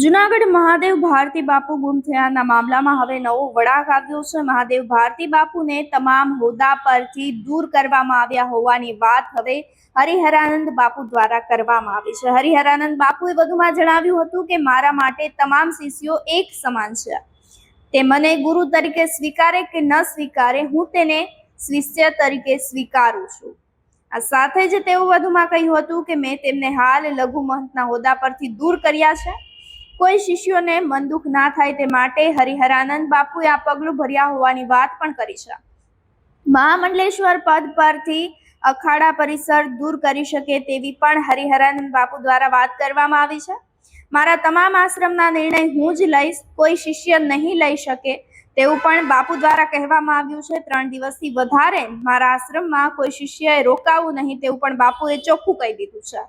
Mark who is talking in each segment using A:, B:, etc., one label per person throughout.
A: જૂનાગઢ મહાદેવ ભારતી બાપુ ગુમ થયાના મામલામાં હવે નવો વળાંક આવ્યો છે। મહાદેવ ભારતી બાપુને તમામ હોદ્દા પરથી દૂર કરવામાં આવ્યા હોવાની વાત હવે હરિહરાનંદ બાપુ દ્વારા કરવામાં આવી છે। હરિહરાનંદ બાપુએ વધુમાં જણાવ્યું હતું કે મારા માટે તમામ શિષ્યો એક સમાન છે। તે મને ગુરુ તરીકે સ્વીકારે કે ન સ્વીકારે, હું તેને શિષ્ય તરીકે સ્વીકારું છું। આ સાથે જ તેઓ વધુમાં કહ્યું હતું કે મેં તેમને હાલ લઘુ મહંતના હોદ્દા પરથી દૂર કર્યા છે। કોઈ શિષ્યોને મનદુખ ના થાય તે માટે હરિહરાનંદ બાપુએ આ પગલું ભર્યા હોવાની વાત પણ કરી છે। મહામંડલેશ્વર પદ પરથી અખાડા પરિસર દૂર કરી શકે તેવી પણ હરિહરાનંદ બાપુ દ્વારા વાત કરવામાં આવી છે। મારા તમામ આશ્રમના નિર્ણય હું જ લઈશ, કોઈ શિષ્ય નહીં લઈ શકે તેવું પણ બાપુ દ્વારા કહેવામાં આવ્યું છે। 3 દિવસથી વધારે મારા આશ્રમમાં કોઈ શિષ્યએ રોકાવું નહીં તેવું પણ બાપુએ ચોખ્ખું કહી દીધું છે।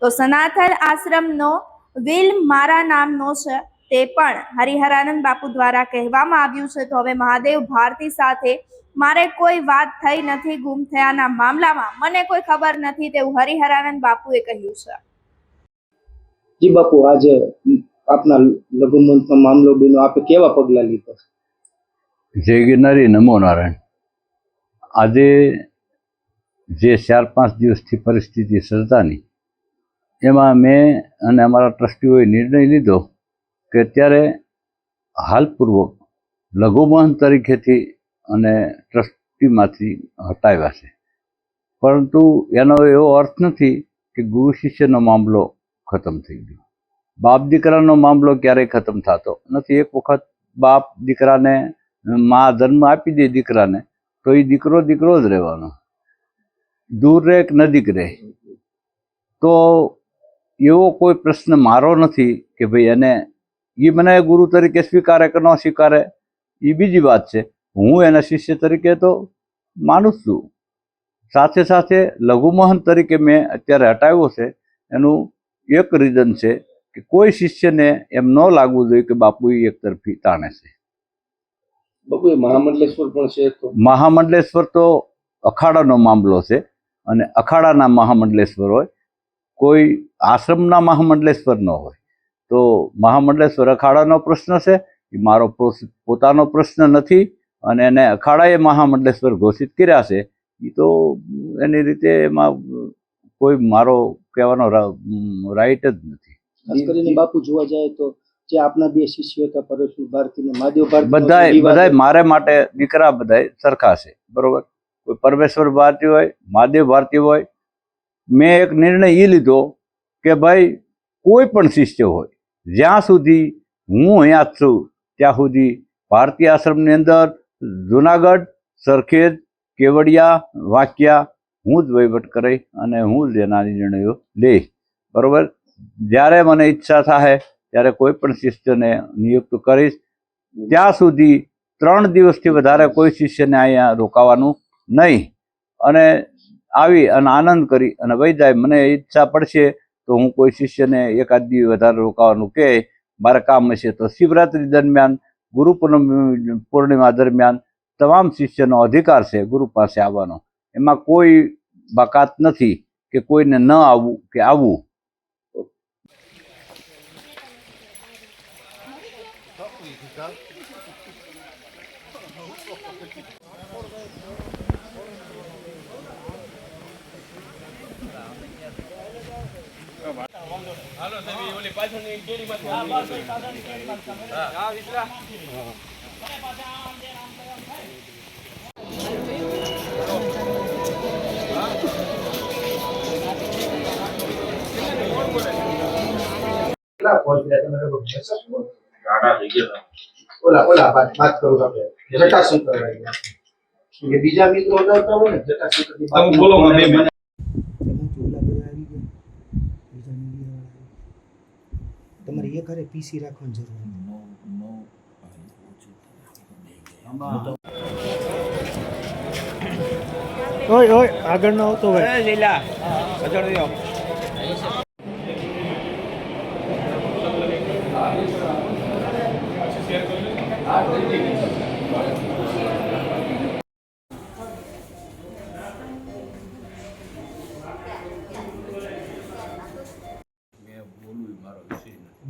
A: તો સનાતન આશ્રમનો વિલ મારા નામનો છે તે પણ હરિહરાનંદ બાપુ દ્વારા કહેવામાં આવ્યું છે। તો હવે મહાદેવ ભારતી સાથે મારે કોઈ વાત થઈ નથી। ગુમ થયાના મામલામાં મને કોઈ ખબર નથી તેવું હરિહરાનંદ બાપુએ કહ્યું છે।
B: જી બાપુ, આજે આપના લઘુમંથનો મામલો બન્યો, આપે કેવા પગલા લીધા?
C: જય ગિરનારી, નમો નારાયણ। આજે જે 4-5 દિવસથી પરિસ્થિતિ સર્જાની, એમાં મેં અને અમારા ટ્રસ્ટીઓએ નિર્ણય લીધો કે અત્યારે હાલપૂર્વક લઘુમહંત તરીકેથી અને ટ્રસ્ટીમાંથી હટાવ્યા છે, પરંતુ એનો એવો અર્થ નથી કે ગુરુ શિષ્યનો મામલો ખતમ થઈ ગયો। બાપ દીકરાનો મામલો ક્યારેય ખતમ થતો નથી। એક વખત બાપ દીકરાને માં જન્મ આપી દે દીકરાને, તો એ દીકરો દીકરો જ રહેવાનો, દૂર રહે કે નજીક રહે। તો એવો કોઈ પ્રશ્ન મારો નથી કે ભાઈ એને એ મને ગુરુ તરીકે સ્વીકારે કે ન સ્વીકારે એ બીજી વાત છે। હું એના શિષ્ય તરીકે તો માનું જ છું। સાથે સાથે લઘુમહંત તરીકે મેં અત્યારે હટાવ્યો છે, એનું એક રીઝન છે કે કોઈ શિષ્યને એમ ન લાગવું જોઈએ કે બાપુ એક તરફી તાણે છે।
B: બાપુ, એ મહામંડલેશ્વર પણ છે તો
C: મહામંડલેશ્વર તો અખાડાનો મામલો છે અને અખાડાના મહામંડલેશ્વર હોય, કોઈ આશ્રમના મહામંડલેશ્વર ન હોય। તો મહામંડલેશ્વર અખાડાનો પ્રશ્ન છે, એ મારો પોતાનો પ્રશ્ન નથી અને એને અખાડાએ મહામંડલેશ્વર ઘોષિત કર્યા છે। એ તો એની રીતે એમાં કોઈ મારો કહેવાનો રાઈટ જ નથી।
B: ખાસ કરીને બાપુ જોવા જાય તો જે આપના બે શિષ્યો હતા, પરેશ ભારતી ને મહાદેવ ભારતી,
C: બધાય મારે માટે દીકરા બધાય સરખા છે, બરોબર। કોઈ પરમેશ્વર ભારતી હોય, મહાદેવ ભારતી હોય, મેં એક નિર્ણય એ લીધો કે ભાઈ કોઈ પણ શિષ્ય હોય, જ્યાં સુધી હું અહીંયા જ છું ત્યાં સુધી ભારતીય આશ્રમની અંદર જુનાગઢ, સરખેજ, કેવડિયા, વાંકિયા હું જ વહીવટ કરી અને હું જ એના નિર્ણયો લઈશ, બરોબર। જ્યારે મને ઈચ્છા થાય ત્યારે કોઈ પણ શિષ્યને નિયુક્ત કરીશ। ત્યાં સુધી 3 દિવસથી વધારે કોઈ શિષ્યને અહીંયા રોકાવાનું નહીં અને આવી અને આનંદ કરી અને વહી જાય। મને ઈચ્છા પડશે તો હું કોઈ શિષ્યને એકાદ દી વધારે રોકાવાનું કે મારે કામ હશે તો શિવરાત્રિ દરમિયાન, ગુરુ પૂર્ણિમા દરમિયાન તમામ શિષ્યનો અધિકાર છે ગુરુ પાસે આવવાનો। એમાં કોઈ બાકાત નથી કે કોઈને ન આવવું કે આવવું।
B: ઓલા વાત કરું આપણે જટાશંકર એ બીજા મિત્રો હતા હોય ને, જટાશંકર ની વાત બોલો માં
D: તમારે એક હારે પીસી રાખવાની જરૂર નથી। ઓય ઓય આગળ ન આવતો હોય લીલા અજળ દિયો।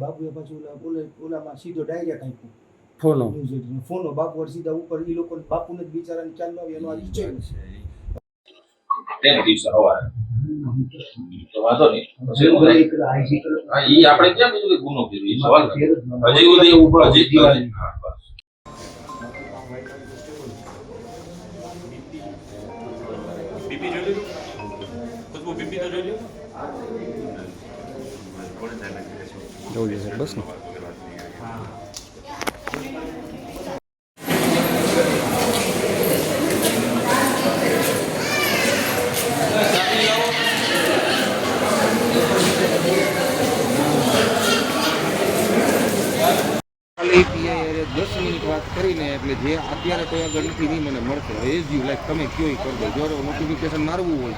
B: બાપુએ પાછું ઓલામાં સીધો ડાયરેક્ટ આપ્યો
E: ફોનો
B: ન્યૂઝ એટીન ફોનો બાપુ વડે સીધા ઉપર એ લોકો બાપુને જ બિચારાને ખ્યાલ ન આવે એનો આ ઈચ્છે
F: તેના દિવસે સવારે તો વાંધો નહીં પછી શું થાય? હા, ઈ આપણે ક્યાં બીજું કઈ ગુનો કર્યો? ઈ સવાલ નથી. હજી સુધી હા, બસ.
G: બીપી જોઈ લીધું? ખુશ્બુ બીપી તો જોઈ લીધું?
E: જોઈએ છે બસ ને ખાલી પીઆઈ 10 મિનિટ વાત કરીને એટલે જે અત્યારે કોઈ આગળ નથી નહીં મને મળશે એઝ યુ લાઈક તમે કયો કરી દો જો નોટિફિકેશન મારવું હોય